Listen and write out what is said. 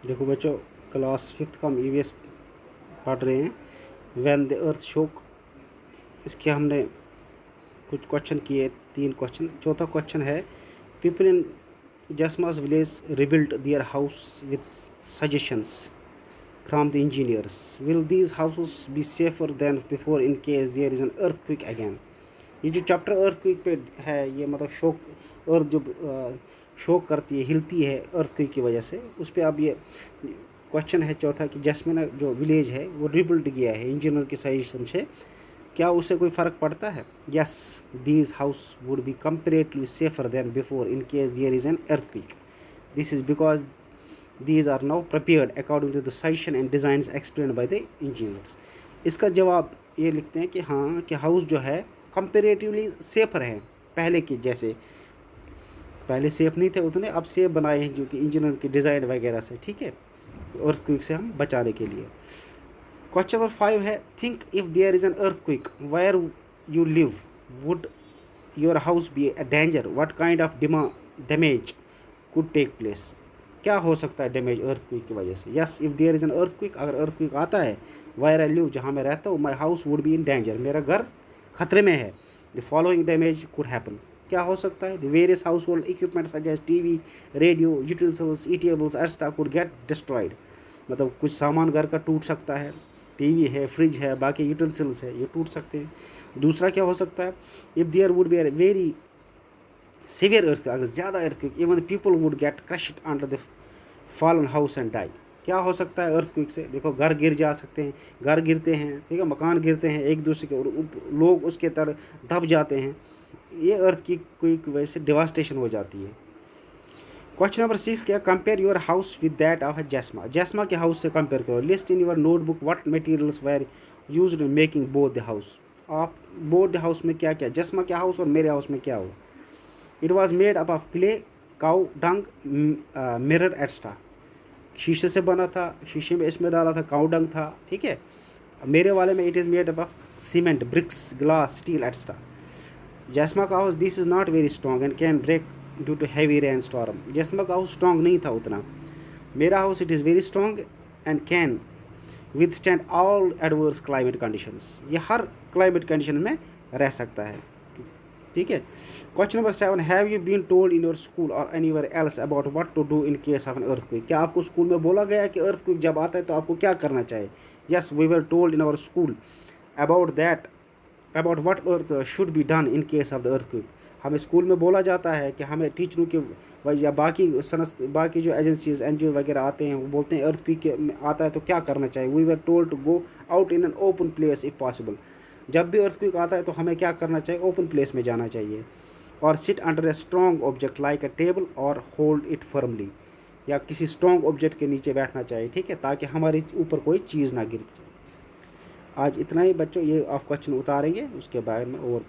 देखो बच्चों, class 5th का हम ईवीएस पढ़ रहे हैं, व्हेन द अर्थ शोक। इसके हमने कुछ क्वेश्चन किए, 3 क्वेश्चन। चौथा क्वेश्चन है, people in Jasma's village rebuild their house with suggestions from the engineers. Will these houses be safer than before in case there is an earthquake again. ये जो chapter earthquake पे है, ये मतलब शोक, अर्थ जो शोक करती है, हिलती है अर्थक्वेक की वजह से, उस पर अब ये क्वेश्चन है चौथा कि जैस्मिन जो विलेज है वो रिबिल्ड किया है इंजीनियर के सजेशन से, क्या उससे कोई फ़र्क पड़ता है? Yes, these house would be comparatively safer than before in case there is an earthquake. This is because these are now prepared according to the suggestion and designs explained by the engineers। इसका जवाब ये लिखते हैं कि हाँ, कि house जो है कंपेरेटिवली सेफर है पहले के जैसे। पहले सेफ नहीं थे उतने, अब सेफ बनाए हैं जो कि इंजीनियर के डिज़ाइन वगैरह से, ठीक है, अर्थक्वेक से हम बचाने के लिए। क्वेश्चन नंबर 5 है, think if there is an earthquake where you live, would your house be a danger? What kind of damage could take place? क्या हो सकता है डैमेज अर्थक्वेक की वजह से? Yes, if there is an earthquake, अगर earthquake आता है, वेयर आई लिव, जहाँ मैं रहता हूँ, my house would be in danger, मेरा घर खतरे में है। The following damage could happen, क्या हो सकता है? The various household equipment such as TV, radio, utilities, eatables etcetera could get destroyed. मतलब कुछ सामान घर का टूट सकता है, टीवी है, फ्रिज है, बाकी यूटिलिटीज है, ये टूट सकते हैं। दूसरा क्या हो सकता है, if there would be a very severe earthquake, अगर ज़्यादा earthquake, even the people would get crushed under the fallen house and die. क्या हो सकता है अर्थक्वेक से? देखो, घर गिर जा सकते हैं, घर गिरते हैं, ठीक है, मकान गिरते हैं एक दूसरे के, और लोग उसके तरह दब जाते हैं। ये अर्थक्वेक की वजह से डिवास्टेशन हो जाती है। क्वेश्चन नंबर 6 क्या, compare your house with that of Jasma. Jasma के हाउस से कंपेयर करो। List in your notebook what materials were used in making both the house. आप बोथ द हाउस में क्या क्या, जैस्मा के हाउस और मेरे हाउस में क्या हो? It was made up of clay, cow dung, mirror etcetera. शीशे से बना था, शीशे में इसमें डाला था, काउ डंग था, ठीक है। मेरे वाले में it is made up of cement, bricks, glass, steel etcetera. Jasma का house, this is not very strong and can break due to heavy rain storm. Jasma का हाउस स्ट्रॉन्ग नहीं था उतना। मेरा house it is very strong and can withstand all adverse climate conditions. ये हर climate condition में रह सकता है, ठीक है। Question number 7, have you been told in your school और anywhere else about what to do in case of an earthquake. क्या आपको स्कूल में बोला गया है कि अर्थक्वेक जब आता है तो आपको क्या करना चाहिए? Yes, we were told in our school about that, about what earth should be done in case of the earthquake. हमें स्कूल में बोला जाता है कि हमें टीचरों के या बाकी जो एजेंसीज, एनजीओ वगैरह आते हैं, वो बोलते हैं अर्थक्वेक आता है तो क्या करना चाहिए। We were told to go out in an open place if possible. जब भी अर्थक्वेक आता है तो हमें क्या करना चाहिए? ओपन प्लेस में जाना चाहिए। और sit under a strong object like a table और होल्ड इट फर्मली, या किसी स्ट्रॉन्ग ऑब्जेक्ट के नीचे बैठना चाहिए, ठीक है, ताकि हमारे ऊपर कोई चीज़ ना गिर। आज इतना ही बच्चों, ये आप क्वेश्चन उतारेंगे, उसके बारे में और